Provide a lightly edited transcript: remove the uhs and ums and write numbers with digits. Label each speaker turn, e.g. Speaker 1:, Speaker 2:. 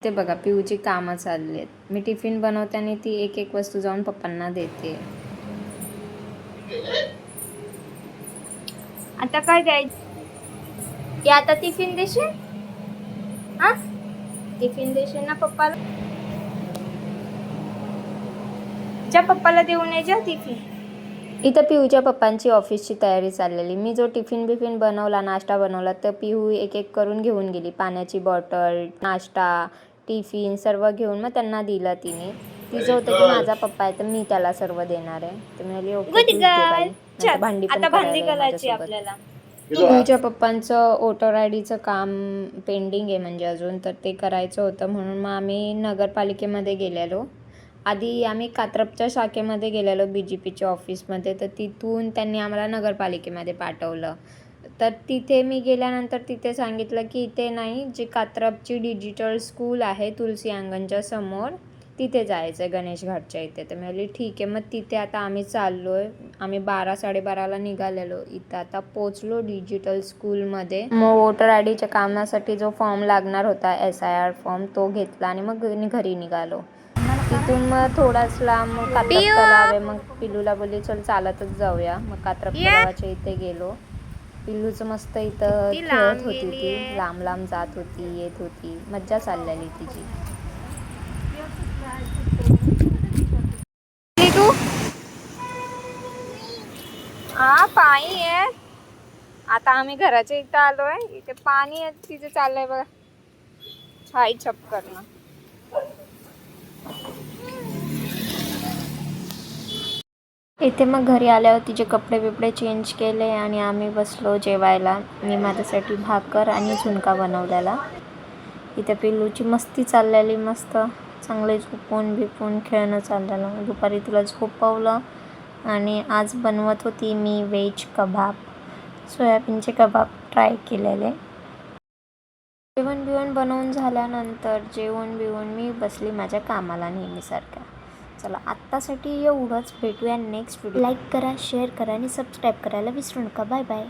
Speaker 1: ते बघा पिऊची कामं चालली आहेत. मी टिफिन बनवते आणि ती एक एक वस्तू जाऊन पप्पांना देते.
Speaker 2: आता काय द्यायचं? की आता टिफिन देशील? हा, टिफिन देशील ना पप्पाला? जा पप्पाला देऊन ये जा टिफिन.
Speaker 1: इथं पिऊच्या पप्पांची ऑफिसची तयारी चाललेली. मी जो टिफिन बनवला, नाश्ता बनवला, तर पिऊ एक एक करून घेऊन गेली. पाण्याची बॉटल, नाश्ता, टिफिन सर्व घेऊन मग त्यांना दिलं तिने. तिचं होतं की माझा पप्पा आहे तर मी त्याला सर्व देणार आहे. तर मी म्हणाली ओके तूच दे बाई, नाहीतर भांडी पण
Speaker 2: आता भांडी
Speaker 1: करायला आहे
Speaker 2: घालायची
Speaker 1: माझ्यासोबत.
Speaker 2: आपल्याला.
Speaker 1: पिऊच्या पप्पांचं वोटर आय डीचं काम पेंडिंग आहे म्हणजे अजून, तर ते करायचं होतं म्हणून मग आम्ही नगरपालिकेमध्ये गेलेलो. आधी आम्ही कात्रपच्या शाखेमध्ये गेलेलो BJPच्या ऑफिसमध्ये, तर तिथून त्यांनी आम्हाला नगरपालिकेमध्ये पाठवलं. तर तिथे मी गेल्यानंतर तिथे सांगितलं की इथे नाही, जी कात्रपची डिजिटल स्कूल आहे तुलसी अंगणच्या समोर, तिथे जायचं आहे गणेश घाटच्या इथे. तर मी म्हणाली ठीक आहे. मग तिथे आता आम्ही चाललो आहे. आम्ही 12-12:30ला निघालेलो. इथं आता पोचलो डिजिटल स्कूलमध्ये. मग वोटर आय डीच्या कामासाठी जो फॉर्म लागणार होता SIR फॉर्म तो घेतला आणि मग घरी निघालो. तिथून मग थोडाच लांब कात्रप तलाव आहे. मग पिल्लूला बोलली चल चालतच जाऊया. मग कात्रप तलावाच्या इथे गेलो. पिल्लूचं मस्त इथं खेळत होती ती, लांब लांब जात होती येत होती, मज्जा चाललेली तिची.
Speaker 2: तू पाणी आहे. आता आम्ही घराच्या इथं आलोय. इथे पाणी आहे, तिथे चाललंय बघा छाई छप करणं.
Speaker 1: इथे मग घरी आल्यावर तिचे कपडे बिपडे चेंज केले आणि आम्ही बसलो जेवायला. मी माझ्यासाठी भाकर आणि झुणका बनवलेला. इथे पिल्लूची मस्ती चाललेली, मस्त चांगले झोपून बिपून खेळणं चाललेलं. दुपारी तुला झोपवलं आणि आज बनवत होती मी व्हेज कबाब, सोयाबीनचे कबाब ट्राय केलेले. जेवण बिवण बनवून झाल्यानंतर जेवण बिवून मी बसली माझ्या कामाला नेहमीसारख्या. चला आत्तासाठी एवढंच. भेटूया नेक्स्ट व्हिडिओ. लाईक करा, शेअर करा आणि सबस्क्राईब करायला विसरू नका. Bye bye.